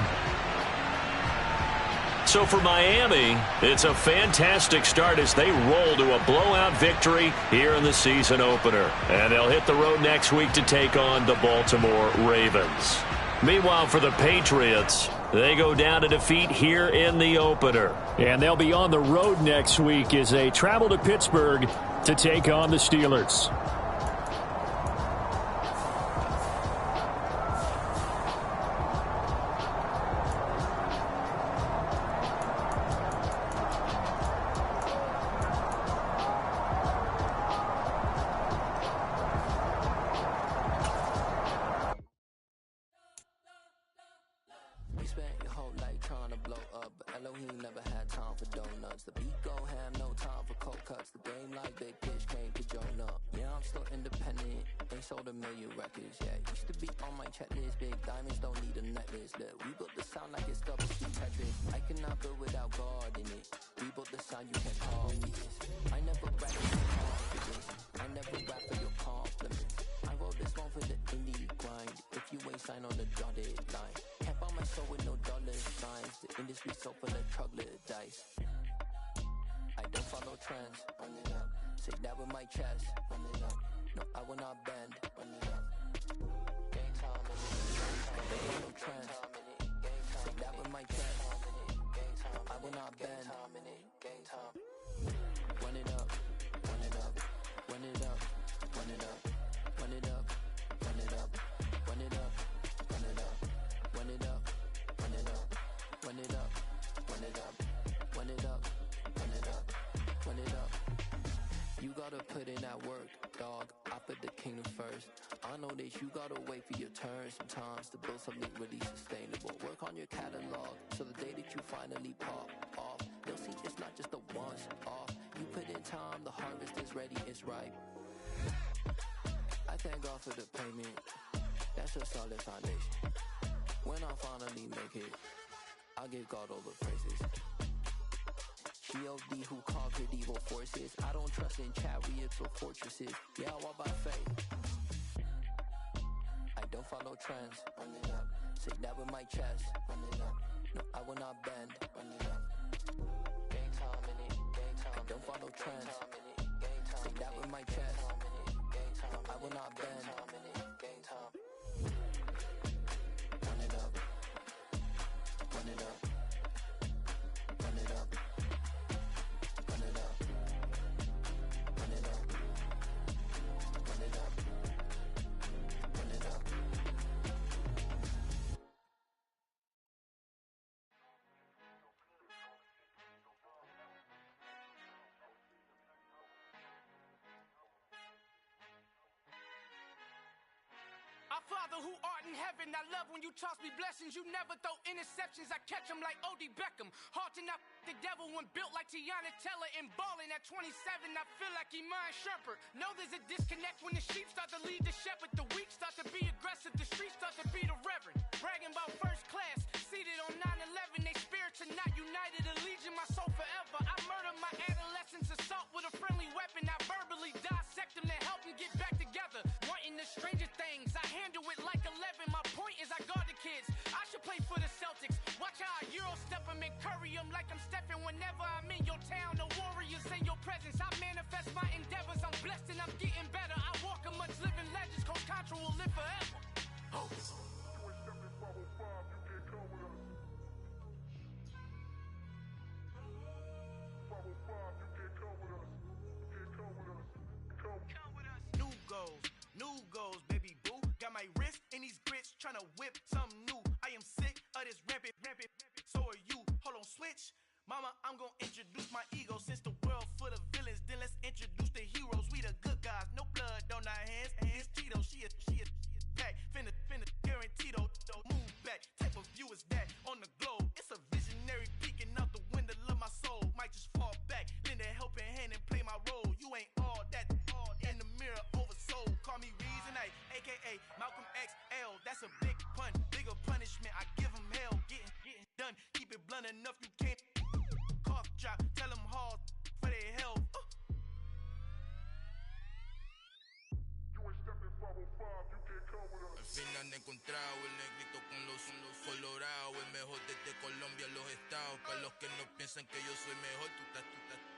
So for Miami, it's a fantastic start as they roll to a blowout victory here in the season opener. And they'll hit the road next week to take on the Baltimore Ravens. Meanwhile, for the Patriots, they go down to defeat here in the opener. And they'll be on the road next week as they travel to Pittsburgh to take on the Steelers. Put in that work, dog. I put the kingdom first. I know that you gotta wait for your turn sometimes to build something really sustainable. Work on your catalog so the day that you finally pop off, see, it's not just a once off. You put in time, the harvest is ready, it's ripe. I thank God for the payment. That's a solid foundation. When I finally make it, I'll give God all the praises. G.O.D. who conquered evil forces. I don't trust in chariots or fortresses. Yeah, I walk by faith. I don't follow trends. Run it up. Say that with my chest. Run it up. No, I will not bend. Run it up. Gang time in it. Gang time. I don't follow trends. Say that with my chest. No, I will not bend. Gang time. Run it up. Run it up. Run it up. Run it up. Run it up. Run it up. Run it up. Our Father who art in heaven, I love when you toss me blessings. You never throw interceptions, I catch them like O.D. Beckham. Hard to knock the devil when built like Tiana Teller. And balling at 27, I feel like Iman Shumpert. Know there's a disconnect when the sheep start to lead the shepherd. The weak start to be aggressive, the streets start to be the reverend. Bragging about first class, seated on 9/11. They spirits are not united, a legion, my soul forever. I murder my adolescence, assault with a friendly weapon. I verbally dissect them to help them get back together. Wanting the stranger things, I handle it like 11. My point is I guard the kids. I should play for the Celtics. Watch how I Euro step them and curry them like I'm Stephen. Whenever I'm in your town, the Warriors in your presence. I manifest my endeavors. I'm blessed and I'm getting better. I walk amongst living legends. Coach Contra will live forever. Oh. New goals, baby boo. Got my wrist in these grits, tryna whip something new. I am sick of this rampant. So are you. Hold on, switch. Mama, I'm gonna introduce my ego. Since the world full of villains, then let's introduce the heroes. We the good guys, no blood on our hands. It's Tito, she a pack. Finna guaranteed move back. Type of view is that on the globe? It's a visionary peeking out the window of my soul. Might just fall back, lend a helping hand and play my role. You ain't all that in the mirror oversold. Call me Reason A, aka Malcolm XL. That's a big pun, bigger punishment. I give him hell, getting done. Keep it blunt enough, you can't cough drop. Tell them hard for their health. Al fin han encontrado el negrito con los colorados, el mejor desde Colombia a los estados. Para los que no piensan que yo soy mejor,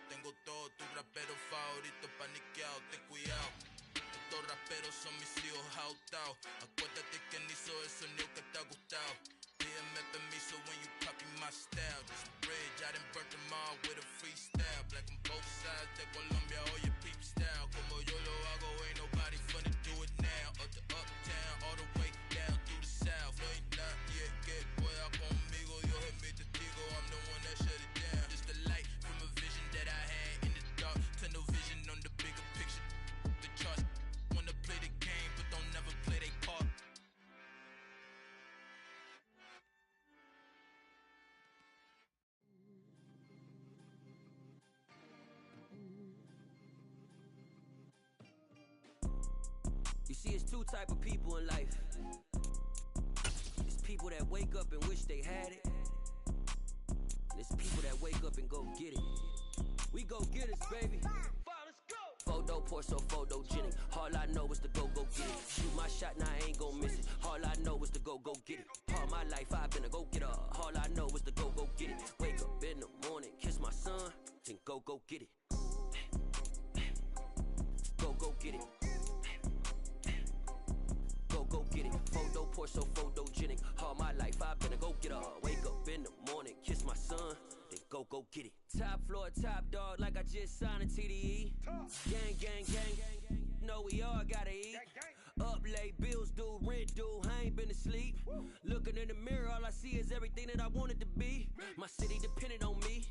tengo todo, tus raperos favoritos paniqueados, ten cuidado. Estos raperos son mis hijos jautados. Acuérdate que ni hizo el sonido que te ha gustado. Pídeme permiso when you copy my style. This bridge, I done burnt them all with a freestyle. Black on both sides de Colombia, oye peep style. Como yo lo hago, ain't nobody funny do it now. Up to uptown, all the way down through the south. No hay nadie que pueda conmigo, Dios es mi testigo. I'm the one that shut it down. Just the light from a vision that I had in the dark. Tunnel vision on the bigger picture. The charts wanna play the game, but don't never play their part. You see, it's two type of people in life. It's people that wake up and wish they had it. And it's people that wake up and go get it. We go get it, baby. Photo poor, so photogenic. All I know is to go get it. Shoot my shot, now I ain't gon' miss it. All I know is to go get it. All my life I've been a go getter. All I know is to go get it. Wake up in the morning, kiss my son, then go get it. Go get it. Go get it. Photo poor, so photogenic. All my life I've been a go getter. Wake up in the morning, kiss my son, then go get it. Top floor, top dog, like I just signed a TDE. Gang. Know we all gotta eat. Up late, bills due, rent due, I ain't been asleep. Looking in the mirror, all I see is everything that I wanted to be. My city depended on me,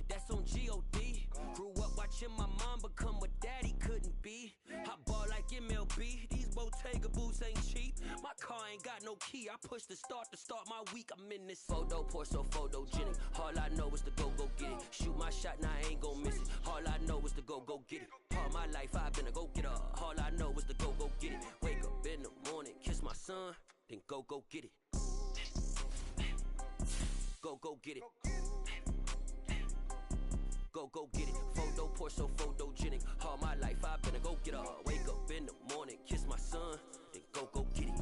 that's on G.O.D. Grew up watching my mom become what daddy couldn't be. I ball like MLB, these Bottega boots ain't cheap. My car ain't got no key. I push the start to start my week. I'm in this photo pour so photogenic. All I know is to go get it. Shoot my shot, now I ain't gon' miss it. All I know is to go get it. All my life I've been a go-getter. All I know is to go get it. Wake up in the morning, kiss my son, then go get it. Go get it. Go get it. Photo pour so photogenic. All my life I've been a go-getter. Wake up in the morning, kiss my son, then go get it.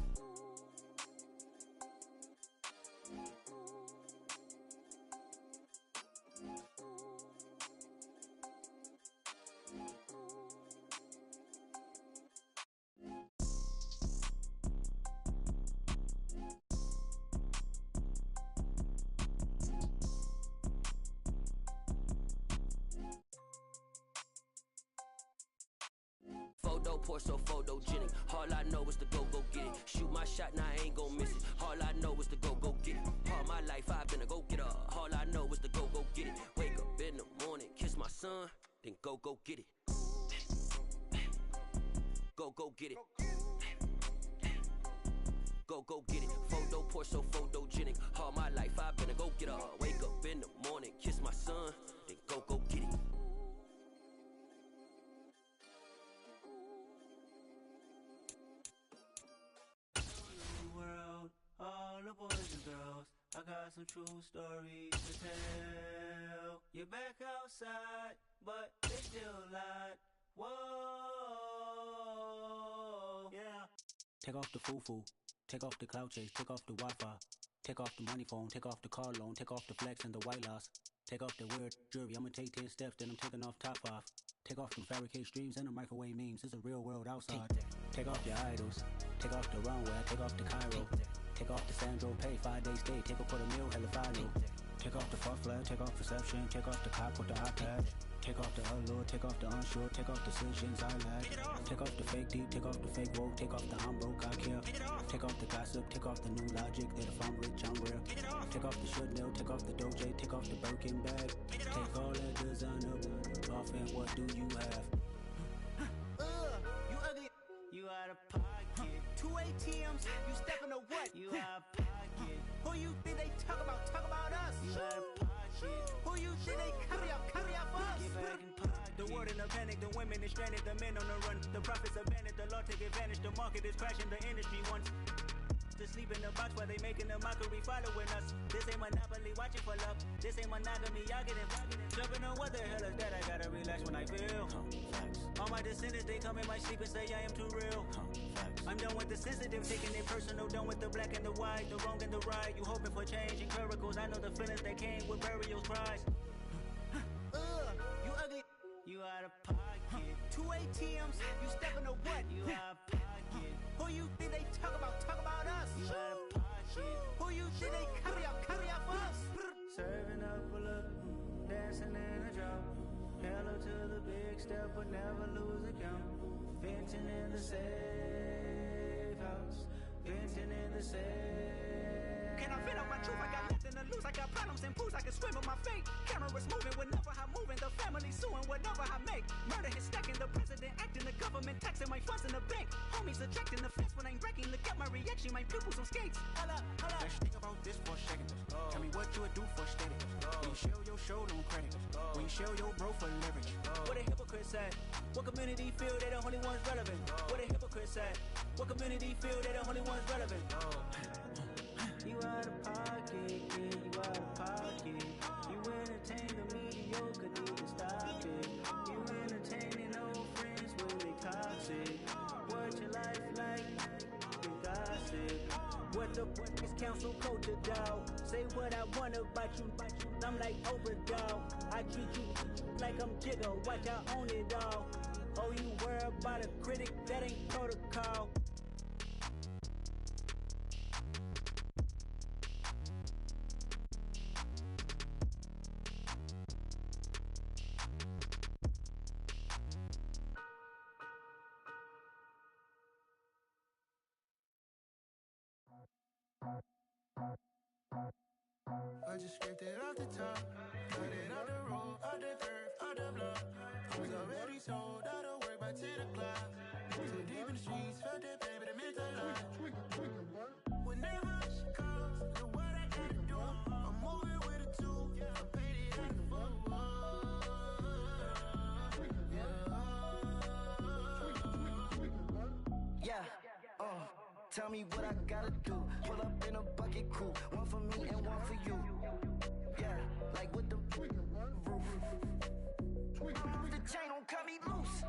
Photo pour so photogenic. All I know is to go get it. Shoot my shot, now I ain't gon' miss it. All I know is to go get it. All my life I've been a go-getter. All I know is to go get it. Wake up in the morning, kiss my son, then go get it. Go get it. Go get it. Photo pour so photogenic. All my life I've been a go-getter. Wake up in the morning, kiss my son, then go get it. World, all the boys and girls, I got some true stories to tell. You're back outside, but they still lied. Whoa, yeah. Take off the foo-foo, take off the cloud chase, take off the Wi-Fi, take off the money phone, take off the car loan, take off the flex and the white loss, take off the weird jewelry. I'ma take 10 steps, then I'm taking off top 5. Take off them fabricate streams and the microwave memes. It's a real world outside. Take off your idols, take off the runway, take off the Cairo, take off the Sandro pay, 5 days stay, take a quarter meal, hella final. Take off the fuck flag, take off perception, take off the cop with the iPad. Take off the allure, take off the unsure, take off decisions I lack. Take off the fake deep, take off the fake woke, take off the I'm broke, I care. Take off the gossip, take off the new logic that if I'm rich, I'm real. Take off the should know, take off the Doja, take off the Birkin bag. Take all that designer off and what do you have? You ugly, you out of pocket. 2 ATMs, you stepping to what? You out of pocket. Who you think they talk about us? You out of pocket. Who you think they carry up for us? Get back in pocket. The world in a panic, the women is stranded, the men on the run. The profits abandoned, the law take advantage, the market is crashing, the industry wants to sleep in the box while they making a mockery following us. This ain't monopoly, watching for love. This ain't monogamy, y'all get it. Jumping on what the hell is that? I gotta relax when I feel. All my descendants, they come in my sleep and say I am too real. I'm done with the sensitive, taking it personal, done with the black and the white, the wrong and the right. You hoping for change and miracles, I know the feelings that came with burial cries. You ugly, you out of pocket. 2 ATMs, you stepping to what? You out of pocket. Who you think they talk about us? You out of pocket. Who you think they carry up for us? Serving up a look, dancing in a drop. Hello to the big step, but never lose a count. Venting in the safe house. Venting in the safe. Can I feel out my truth? I got nothing to lose. I got problems and pools. I can swim with my fate. Cameras moving whenever I'm moving. The family suing whatever I make. Murder is stacking. The president acting. The government taxing my funds in the bank. Homies ejecting the fence when I'm breaking. Look at my reaction. My pupils on skates. Holla. Let's think about this for a second. Tell me what you would do for steady. When you show your show, no credit. When you show your bro for leverage. What a hypocrite said. What community feel they the only ones relevant? What a hypocrite said. What community feel they the only ones relevant? You out of pocket, yeah, you out of pocket. You entertain the mediocre, need to stop it. You entertaining old friends when they toxic. What your life like? You gossip. What the is council culture, dog? Say what I want about you. I'm like overdog. I treat you like I'm Jigga. Watch I own it all. Oh, you worry about a critic? That ain't protocol. I just scraped it off the top, cut it off the road, off the turf, off the block. I was already sold, out of work by 10 o'clock. So deep in the streets, felt that pain, but it meant a lot. Tell me what I gotta do. Pull up in a bucket crew. One for me and one for you. Yeah, like with the roof. I'm off the chain, don't cut me loose.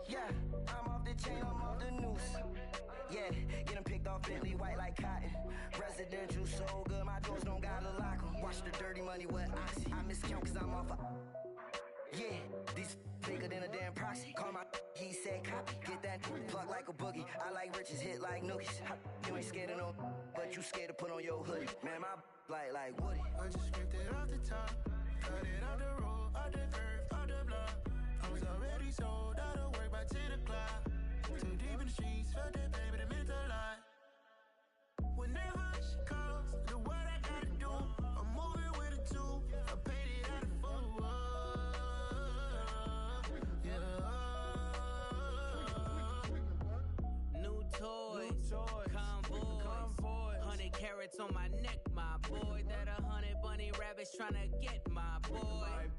Yeah, I'm off the chain, I'm off the noose. Yeah, get them picked off Bentley, white like cotton. Residential, so good, my doors don't gotta lock them. Watch the dirty money with oxy. I miscount cause I'm off a... Yeah, these bigger than a damn proxy. Call my he said copy. Get that plug like a boogie. I like riches, hit like nookies. You ain't scared of no, but you scared to put on your hoodie. Man, my like Woody. I just scraped it off the top. Cut it out the road, out the curve, out the block. I was already sold out of work by 10 o'clock. Too deep in the streets, felt that baby, that meant a lot. Whenever she calls, do what I gotta do. I'm moving with a two. I paid it out of full. Yeah. New toys, convoys, 100 carats on my neck, my boy. That 100 bunny rabbits tryna get my boy.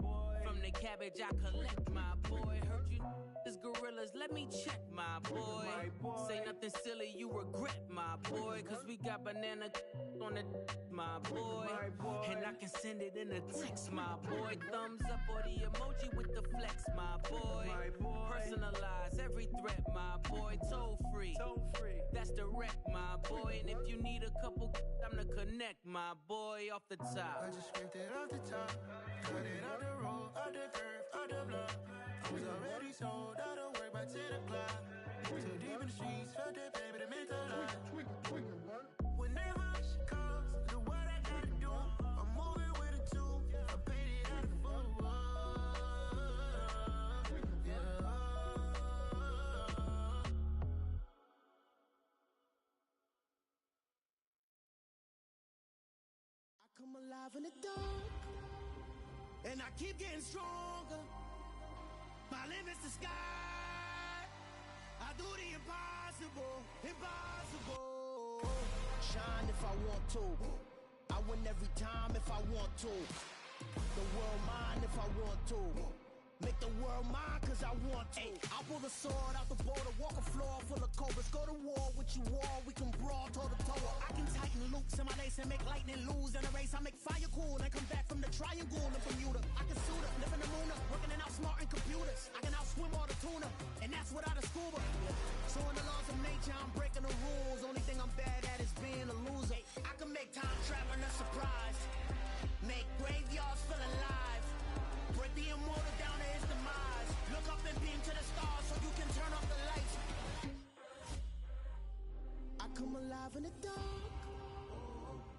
From the cabbage I collect, my boy. Heard you is gorillas, let me check, my boy. Say nothing silly, you regret, my boy. Cause we got banana on the my boy. And I can send it in a text, my boy. Thumbs up or the emoji with the flex, my boy. Personalize every threat, my boy. Toll free, that's direct, my boy. And if you need a couple, I'm to connect, my boy, off the top. I just scraped it off the top. Cut it out the road, out the curve, out the block. I was already sold out of work by 10 o'clock. Too deep in the streets, felt that baby, that meant a lot. Whenever she calls, do what I gotta do. I'm moving with a two. I paid it out of full. Yeah. I come alive in the dark, and I keep getting stronger. My limit's the sky. I do the impossible, impossible. Shine if I want to. I win every time if I want to. The world mine if I want to. Make the world mine cause I want to. I'll pull the sword out the border, walk a floor full of cobras. Go to war with you all, we can brawl toe to toe. I can tighten loops in my lace and make lightning lose in a race. I make fire cool and come back from the triangle in Bermuda. I can suit up, live in the moon up, working and outsmarting computers. I can outswim all the tuna, and that's without a scuba. So in the laws of nature, I'm breaking the rules. Only thing I'm bad at is being a loser. I can make time traveling a surprise, make graveyards feel alive, break the immortal down to his demise. Look up and beam to the stars so you can turn off the lights. I come alive in the dark,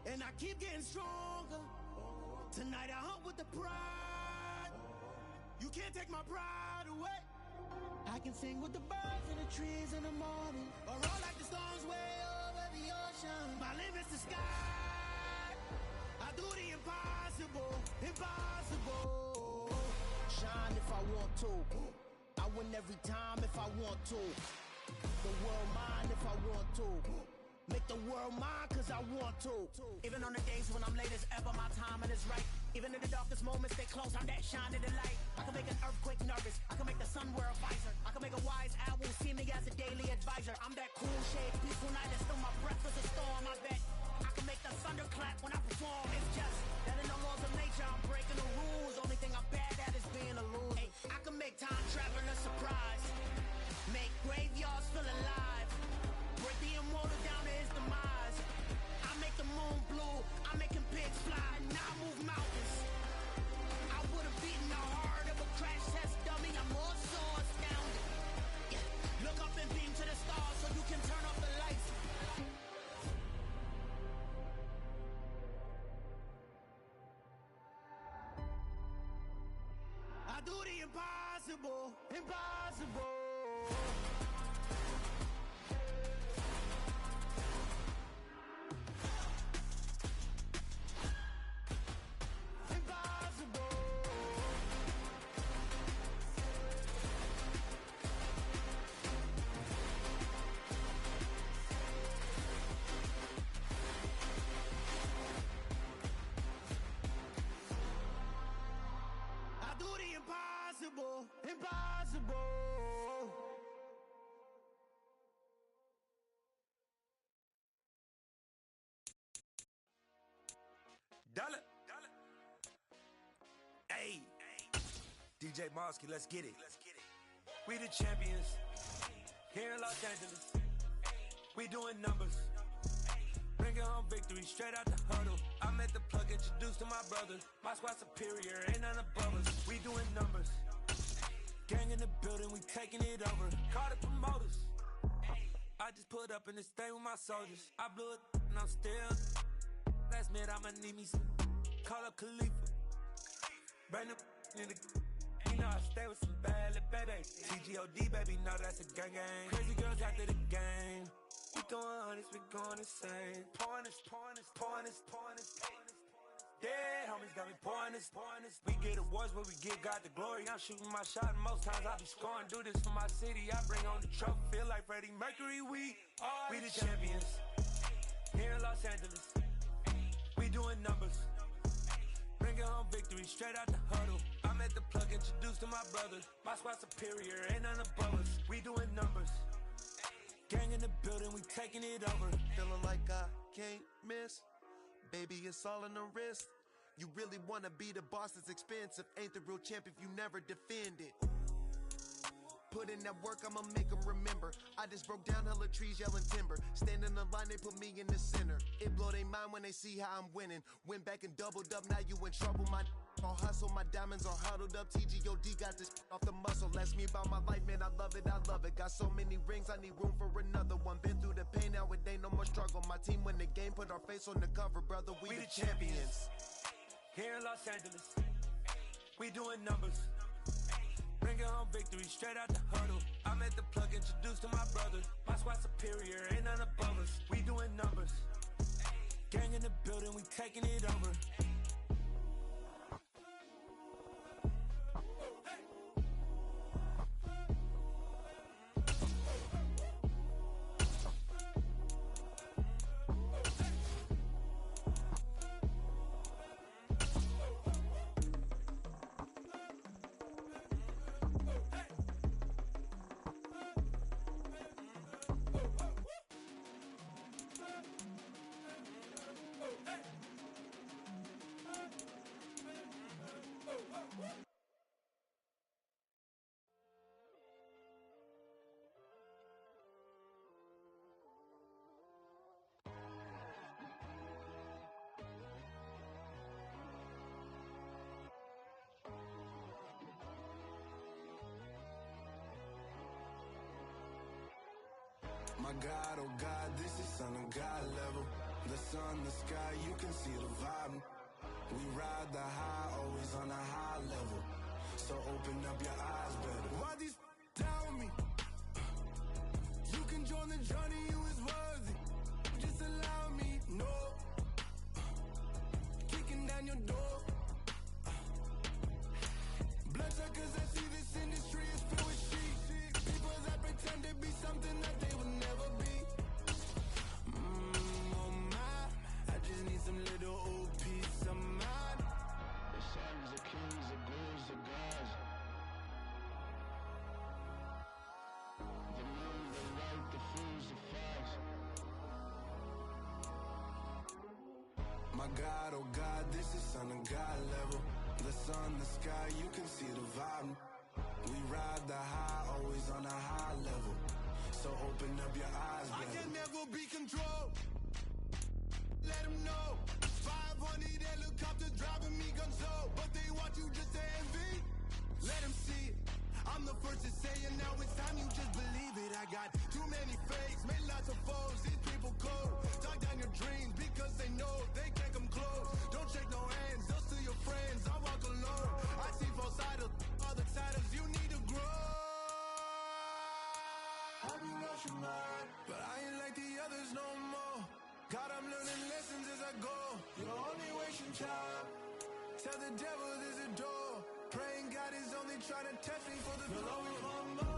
and I keep getting stronger. Tonight I hunt with the pride. You can't take my pride away. I can sing with the birds and the trees in the morning, or roll like the storms way over the ocean. My limit's the sky. I do the impossible, impossible. Shine if I want to. I win every time if I want to. The world mine if I want to. Make the world mine cause I want to. Even on the days when I'm late as ever, my timing is right. Even in the darkest moments, stay close, I'm that shining the light. I can make an earthquake nervous, I can make the sun wear a visor. I can make a wise owl see me as a daily advisor. I'm that cool shade, peaceful night, and still my breath is a storm, I bet. I can make the thunder clap when I perform. It's just that in the laws of nature, I'm breaking the rules. Only thing I'm bad at is being a loser. I can make time traveling a surprise, make graveyards feel alive, break the immortal down to his demise. I make the moon blue, I'm making pigs fly, now I move mountains. I would've beaten the heart of a crash test dummy. I'm more so astounded. Yeah. Look up and beam to the stars so you can turn off the lights. I do the impossible, impossible. I do the impossible, impossible. Dollar. Hey. DJ Mosky, let's get it. We the champions. Here in Los Angeles. We doing numbers. Bringing home victory straight out the huddle. I'm at the plug, introduced to my brother. My squad superior, ain't none above us. We doing numbers. Gang in the building, we taking it over. Call the promoters. I just put up in this thing with my soldiers. I blew it and I'm still. Last minute I'ma need me some. Call up Khalifa. Bring them in the. You know I stay with some bad little baby. TGOD baby, know that's a gang gang. Crazy girls after the game. We throwing hundreds, we going insane. Pouring this. Yeah, homies got me pouring this. We get awards, but we give God the glory. I'm shooting my shot, and most times I be scoring. Do this for my city, I bring on the trophy. Feel like Freddie Mercury, we the champions. Here in Los Angeles, we doing numbers. Bringing home victory straight out the huddle. I'm at the plug, introduced to my brother. My squad superior, ain't none above us. We doing numbers. Gang in the building, we taking it over. Feeling like I can't miss. Baby, it's all in the wrist. You really wanna be the boss, it's expensive. Ain't the real champ if you never defend it. Put in that work, I'ma make them remember. I just broke down hella trees, yelling timber. Stand in the line, they put me in the center. It blow their mind when they see how I'm winning. Went back and doubled up, now you in trouble. My all hustle, my diamonds are huddled up. TGOD got this off the muscle. Ask me about my life, man, I love it. Got so many rings, I need room for another one. Been through the pain, now it ain't no more struggle. My team win the game, put our face on the cover, brother. We the champions. Here in Los Angeles, we doing numbers. Bringing home victory straight out the huddle. I'm at the plug, introduced to my brother. My squad superior, ain't none above us. We doing numbers. Gang in the building, we taking it over. My God, oh God, this is son of God level. The sun, the sky, you can see the vibe. We ride the high, always on a high level. So open up your eyes better. Why these tell me? You can join the journey, you is worthy. Just allow me, no. Kicking down your door. Bloodsuckers that see this industry is filled with sheep. People that pretend to be something that they will never be. Oh my, I just need some little old peace of mind. The sons, the kings, the ghouls, the gods. The moon, the light, the fools, the facts. My God, oh God, this is son of God level. The sun, the sky, you can see the vibe. We ride the high, always on a high level. So open up your eyes, baby. I can never be controlled. Let them know. 500 helicopters driving me gonzo. But they want you just to envy. Let them see it. I'm the first to say it, now it's time you just believe it. I got too many fakes, made lots of foes. These people cold. Talk down your dreams because they know they can't come close. Don't shake no hands, those to your friends. I walk alone. I see both sides, other titles. You need to grow. I've been watching mine, but I ain't like the others no more. God, I'm learning lessons as I go. You're only wasting time. Tell the devil there's a door. Praying God is only trying to test me for the glory.